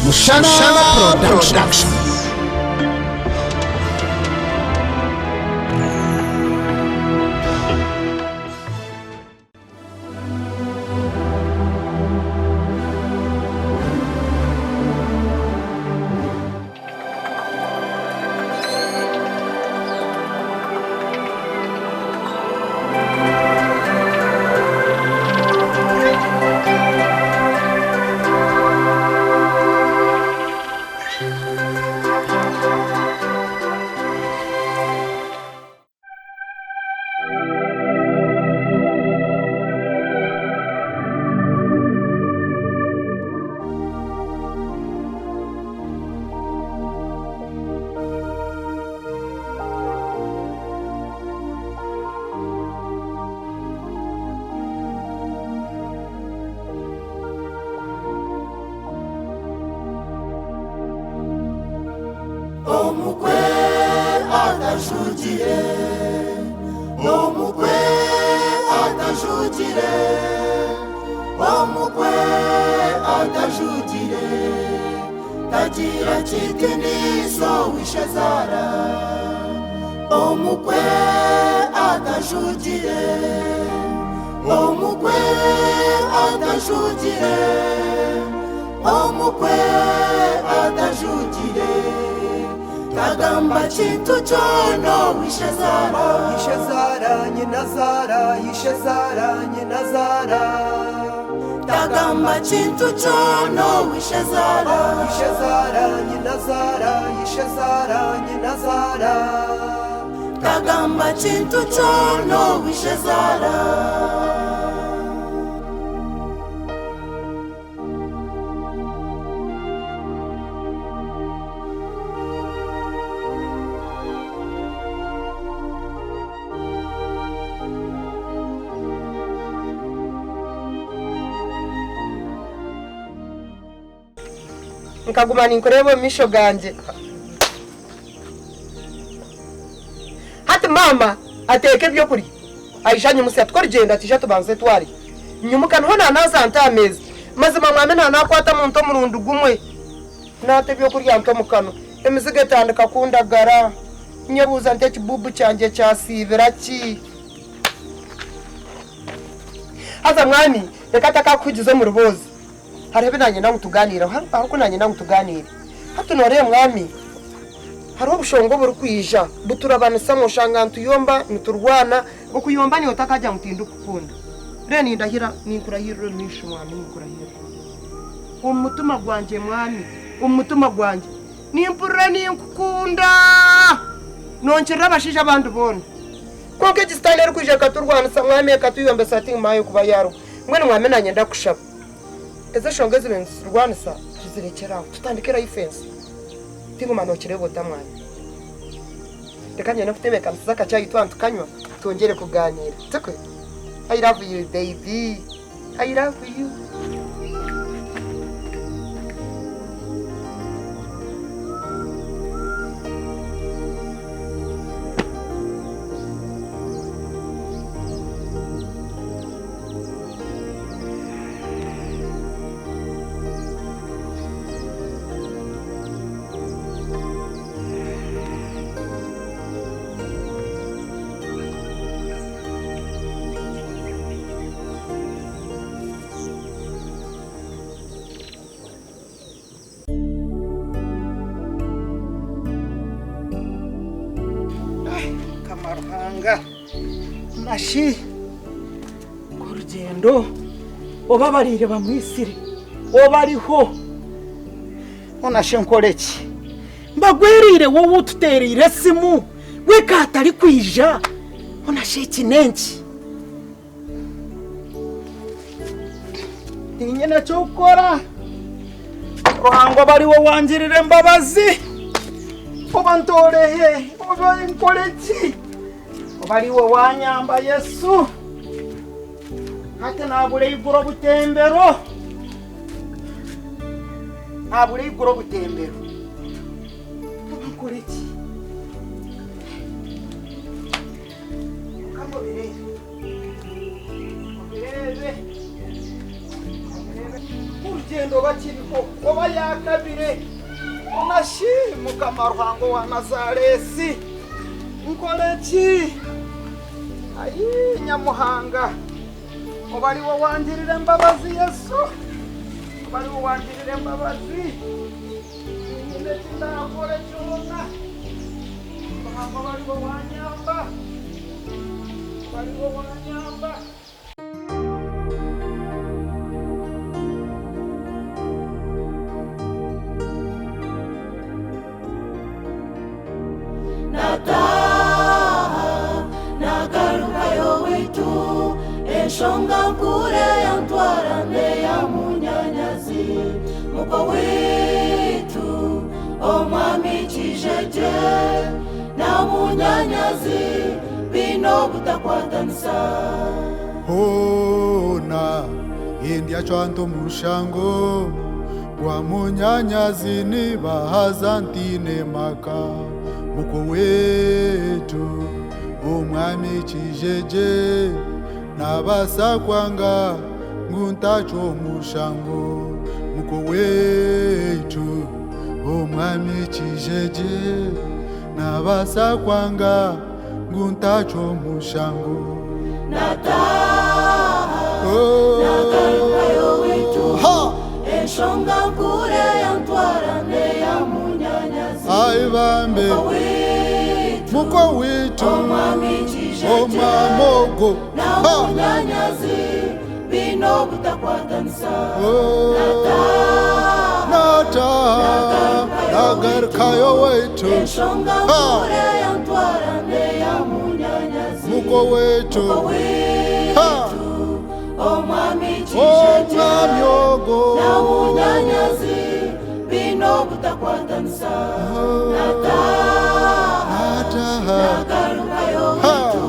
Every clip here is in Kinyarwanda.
Mushana Production. Tagira chitini so wishazara omukwe atajugire omukwe atajugire omukwe atajugire kagamba chintu chono wishazara yishazara nyinazara yishazara nyinazara Tagamba chintu chono wishazara yishazara nyinazara yishazara nyinazara Tagamba chintu chono wishazara Nkaguma ninkorebo misho ganje hati mama ateke byo kuri ayishanye musi atworigenda atisha tubanze twari nyumuka nona naza antamezi maze mama amena nakwata muntu murundu gumwe nate byo kuri yanto mukano emizige tandika kundagara nyebuza nte kibubu cyanje cyasibira ki haza mwani reka takakugize mu rubozi harebe nanye namutuganira haruko nanye namutuganira hatu nore mwami haro ubushongo buri kwija buturabanisa mu shangantu yomba niturwana ukuyomba ni utakajya mutindu kukunda reni ndahira ninkurahira nisho mwami ninkurahira umutuma gwanje mwami umutuma gwanje nimpura ninkukunda nonchera abashije abantu bone konke gistanere kwije katurwanisa mwami katuyombe sati mayo kuba yaro mwene mwami nanye ndakushaba Eze shongeze ibintu rwanisa tuzirekeraho tutandikira ifense tingumanokere botamwana reka nyene nafite kamisa kacha yitwa tukanywa tongere kuganira tukwe I love you baby I love you Kamaranga nashi kurugendo obabarire bamwisire obariho onashe nkoreki mbagwerire wowe ututerire simu wekatari kwija onashe kinenki tinyene cyo gukora ruhango bari wo wangirire mbabazi obantorehe obaye nkoreki obari wo wanyamba Yesu hata nabure iguro butembero nabure iguro butembero nkoreki kambo birebe rugendo bakiriko kuba yakabire unashimuka amaruhango wa Nazaresi nkoreki ayi Nyamuhanga mubari wo wangirire mbabazi Yesu mubari wo wangirire mbabazi nyine kindakore cyona mubari wo wanyamba mubari wo wanyamba Shonga kure ya ntwarane ya munyanyazi muko wetu omwami kijeje na munyanyazi bino butakwatanisa ona india chanto mushango wa munyanyazi ni bahazantine maka muko wetu omwami kijeje nabasa kwanga nguntacho mushango muko wetu omwami kijeje nabasa kwanga nguntacho mushango nagarukayo wetu eshonga kure ya ntwarane ya munyanyazi aibambe muko wetu omwami kijeje omamogo munyanyazi bino butakwatanisa nagarukayo wetu eshonga kure ya ntwarane ya munyanyazi muko wetu omwami kijeje omwamyogo na munyanyazi bino butakwatanisa nagarukayo wetu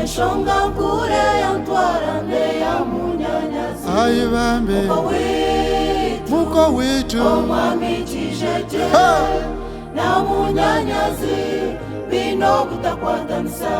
eshonga kure ya ntwarane ya munyanyazi aibambe muko wetu omwami kijeje na munyanyazi bino butakwatanisa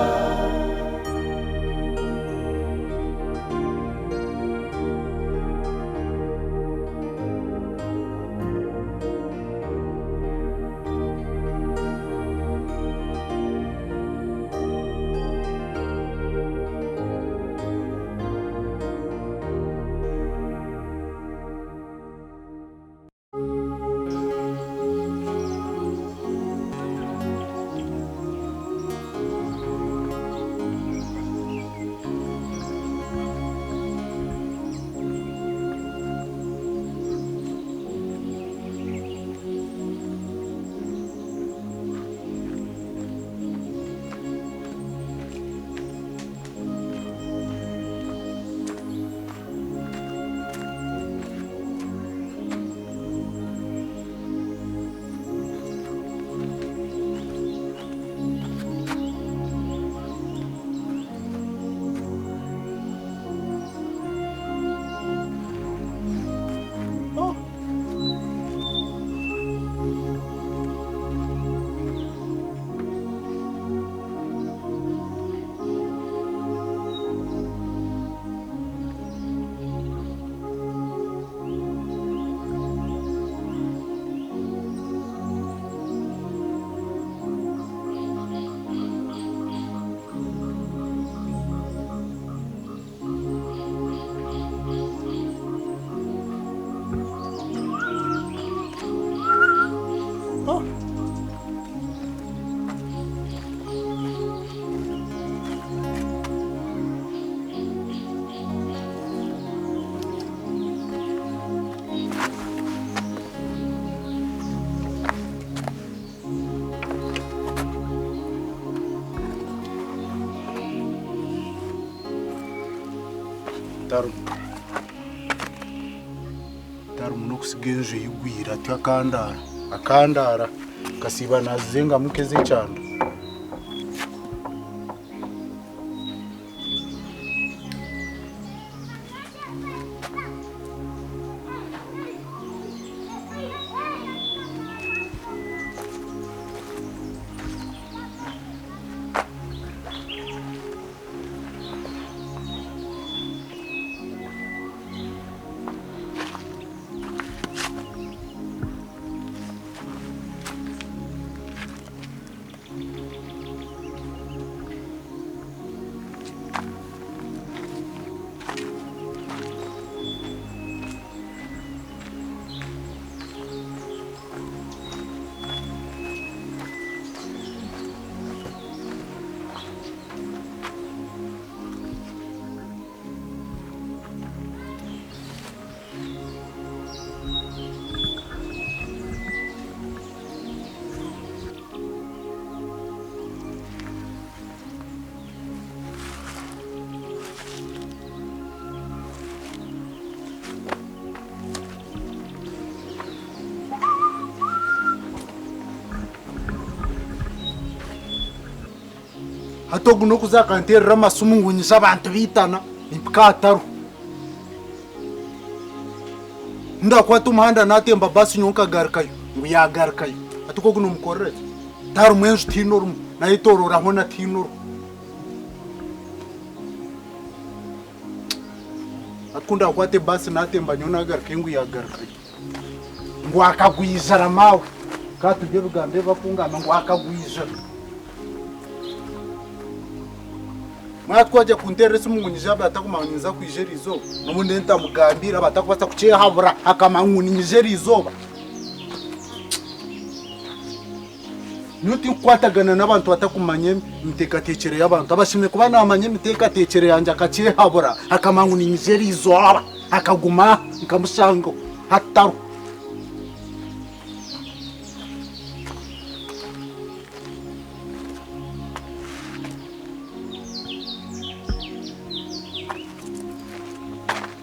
tarumu no kusigenje yigwira ati akandara kasiba nazenga mukeze cyane hatogu no kuzakanterera amasumu ngunyisha abantu bitana impkataru ndakwata umuhanda natemba basi nyonka garkayo ngo yagarkayo atukogu no mukorere taru mwenje tinoru nayitorora hona tinoru akunda kwate basi natemba nyona garkayo ngo yagarkayo ngo akagwijara mawe katuje rugambe bafungama ngo akagwijara mwatwaje kunteresa umunyiza batakumanyinza kwijerizo nomunde ntamugambira batakubasa kuciye habura akamangunyiza rizoba nuti kwatagana nabantu batakumanye mtekatekere yabantu abashimye kuba namanye mtekatekere yanje akaciye habura akamangunyiza rizoba akaguma nkamusango hataru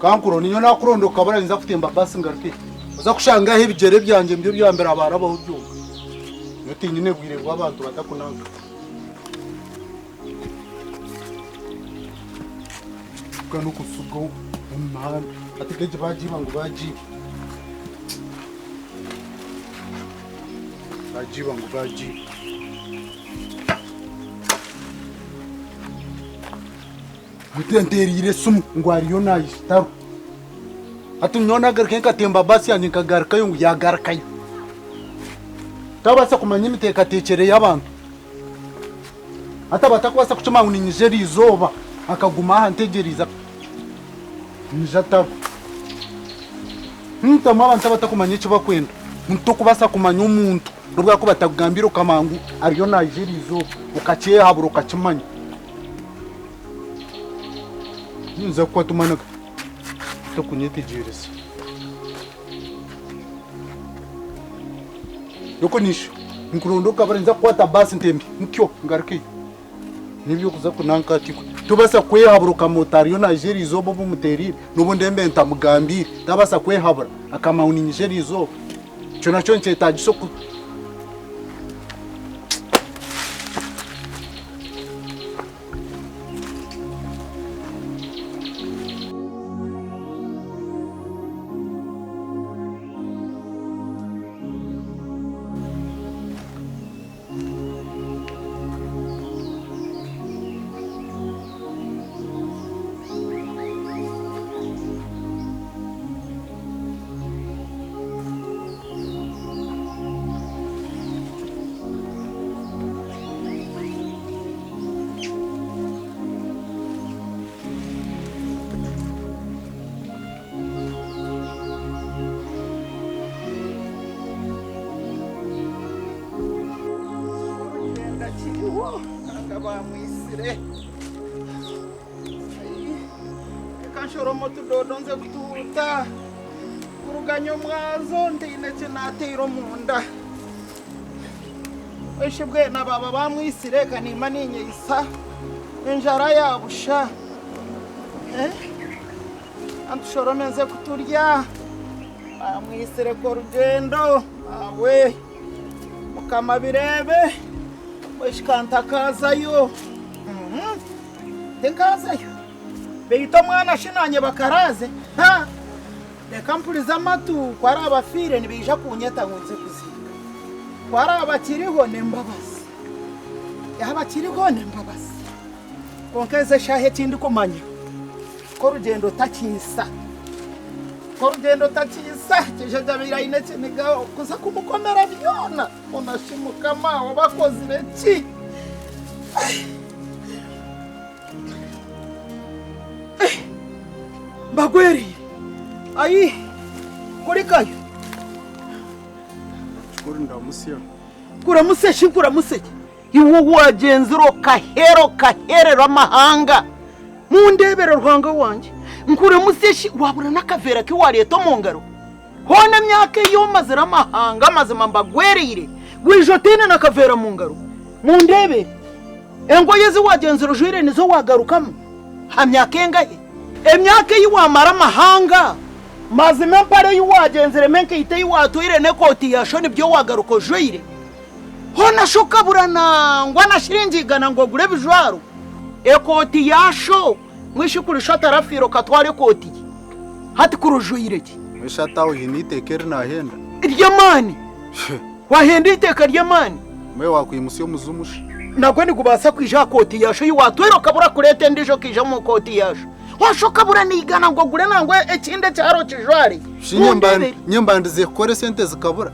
kankuro niyo nakurondoka baranza kutemba basi ngaruke uza kushanga he bigere byanje mbyo byambera abarabaho byuka nuti nyine bwire bwa abantu batakunanga kanu kusugo umman atikeje baji bangu baji gutenterire sumu ngwariyo nayitaru atu nyona garke katemba basi yanjye kagarkayo ngo yagarkayo tabasa kumanya imitekerezo y'abantu atabatakubasa kucuma uninyije rizoba akaguma hantegeriza njataru ntama abantu batakumanya icyo bakwenda ntokubasa kumanya umuntu rubwa ko batagambira ukamangu ariyo nayije rizoba ukaciye habura ukacimanya nza kwa tumanaga tokunyetegereza yoko nisho nkurondoka barenza kwata basi ntembi ntyo ngaruke nibyo kuza kunanka tiko tubasa kwehaburuka motariyo na jerizo bo bumuterire nubundi mbe ntamugambire tabasa kwehabura akamauni njerizo cyo naco ncetagiso bamwisire kanshoromo tudodonze kututa uruganyo mwazo ndineke natero munda weshibwe na baba bamwisire kanima ninye isa injara yabusha antushoromenze kuturya bamwisire ko rugendo awe mukama birebe weshikanta kazayo tekazayo beito mwana shinanye bakaraze ha reka mpuriza amatu kwari abafire nibija kunyeta nkunze kuzinga kwari abakiriho nembabazi yabakiriho nembabazi konkeze shahe kindi kumanya ko rugendo takisa kije jabira inetse niga kuza kumukomera byona unashimuka ma wabakozi beki bagweri ayi kuri kayo kuri ndamusiya kuramuse iwo wagenzero kaherero amahanga mu ndebero rwanga wanje nkuramuseshi wabura nakavera ki wariyeto mu ngaro hona myaka yo mazira amahanga mazima mbagwerire gwijotene nakavera mu ngaro mu ndebe engo yeze wagenzero jwire nizo wagarukamo hamyaka engahe emyaka yi wamara amahanga mazima mpare yi wagenzere menke ite yi watuire nekoti yashone byo wagaruko jwire hona shoka burana ngwana shiringigana ngo gure bijwaro ekoti yasho mwishikurisha tarafiro katware koti hati kurujuyireki mwishataho hinitekeri nahenda iryamani wahenda iteka ryamani mwe wakwimusi yo muzumusha nagwe nigubasa kwija koti yasho yiwatwero kabura kurete ndijo kija mu koti yasho washoka bura nigana ngo gure nangwe ekinde cyaro kijwari nyembandize kore sente zikabura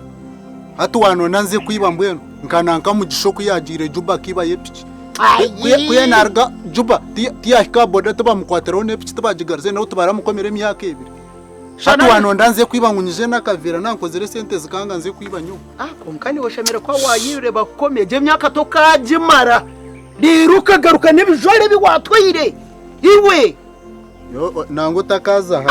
hatu wano nanze kwiba mbweno nkananka mu gishoku yagire juba kiba yepiki kuye narga juba tiya kaboda tuba mukwatero nepiki tubajigarze naho tubara mukomere myaka ebiri hatu wano ndanze kwiba ngunyije nakavira nankozere sente zikanga nze kwiba nyu konkani washemere kwa wayire bakomeye je myaka tokajimara riruka garuka nebijore biwatwire iwe yo nango takaza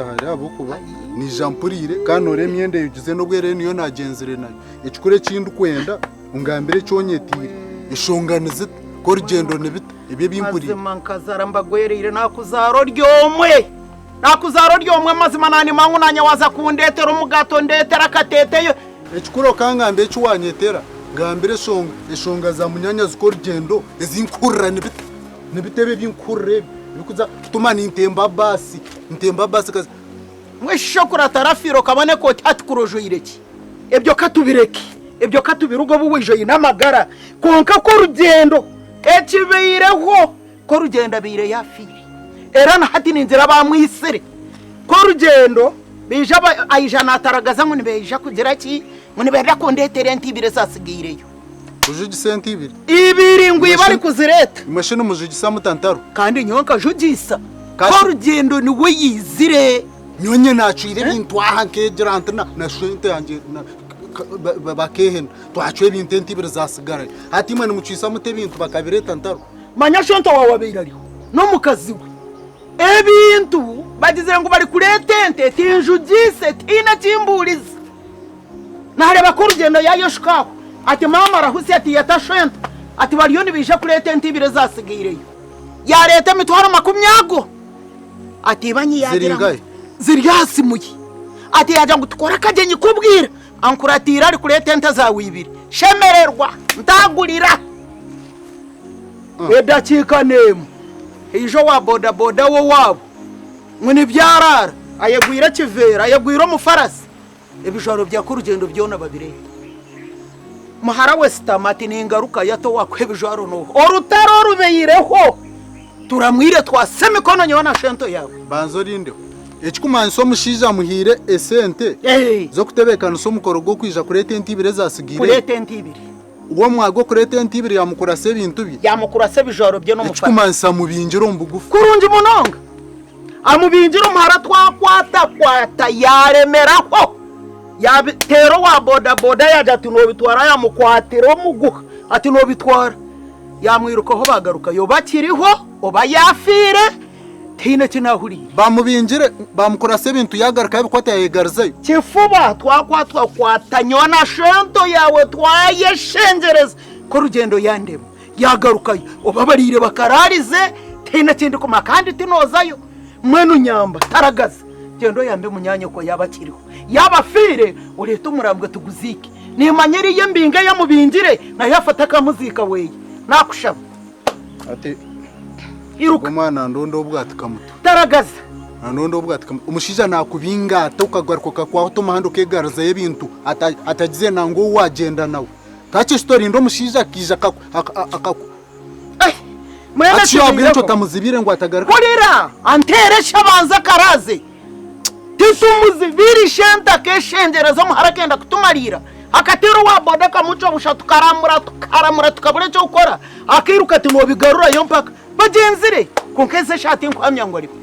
hare abukuba ni jampurire kanore myende yugize no bwere niyo nagenzere nayo ekikure kindu kwenda ungambire cyonyetire ishonganize ko rugendo nebita ibye bimpuri mankazara mbagwerire nakuzaro ryomwe mazima nani mangu nanya waza kundetera umugato ndetera kateteyo ekikuro kangambe cyuwanyetera ngambire eshonga za munyanya ziko rugendo ezinkurra nebitebe binkurre bikuza tumani intemba basi kazi mwishokura tarafiro kabane ko tatkurujuyireki ebyo katubirugo buwijoyi namagara konka ko rugendo ekibireho ko rugenda bire yafiri era na hati ninzira bamwisire ko rugendo bija ayijana ataragaza ngo nibeja kugira ki ngo nibera ko ndetere ntibire sasigireyo ujugi sente ibiri ngwi bari kuzireta imashino mujugisa mutantaro kandi nyonka jugisa ko rugendo ni we yizire nyonye nacire bintu aha kegerante na shente yanje bakehena twacwe bintu ntibire zasigara hati imana mucisa mute bintu bakabireta ntaro manya shonto wawe birariho no mukazi we ebintu bagizira ngo bari kuretente tinjugise tina kimburiza nareba ko rugendo yayoshukaho ati mama rahusi ati yatashenta ati bariyo nibije kuretente ibire zasigireyo ya leta mitwaro makumyago ati banyi yagira ziryasimuye ati yaje ngo tukora kagenyi kubwira ankuratira ari kuretente zawe ibiri shemererwa ntagurira edakika nemu ijo wa boda wo wabo mwini byarara ayegwira kivera ayegwira mufarasi ebijoro bya kurugendo byona babire muhara westamati ningaruka yato wakwebijoro no orutaro rubeyireho turamwire twaseme kono nyona shento yawe banzo rinde ekikumanso mushiza muhire esente zo kutebekana so mukorogo kwija kurete ntibire zasigire kurete ntibire uwo mwago kurete ntibire yamukurase bintu bi yamukurase bijoro byo no mufara ekikumansa mubinjiro mbugufu kurungi munonga amubinjiro muhara twakwata yaremeraho yabitero wa boda yaja tunobitwara yamukwatiro muguha ati nobitwara yamwirukaho bagaruka yo bakiriho oba yafire tina kinahuri bamubinjire bamukurase bintu yagaruka bikwata yegarze kifuba twakwata nyona shento yawe twayeshengereza ko rugendo yandemo yagaruka oba barire bakararize tina kindi kuma kandi tinozayo mwenu nyamba taragaza gendo yambe munyanye ko yabakiriho yabafire ureta umurambwe tuguzike ni manyeri yembinga yamubingire na yafata kamuzika weye nakushaba ati iruka umwana ndondo ubwatika muto taragaza ndondo ubwatika umushija nakubingata ukagaruka kwa tomahando kegarza yebintu atagize nango wagenda nawe kachi story ndo mushija kija mwene cyabwinto tamuzibire ngo atagaruka kurira antere shabanza karaze tisumuzibiri shenta keshengereza muharakenda kutumarira akatero wa boda kamuco bushatu karamura tukabure cyo ukora akiruka ati no bigarura yo mpaka bagenzire konkeze shati nkwamya ngo ariko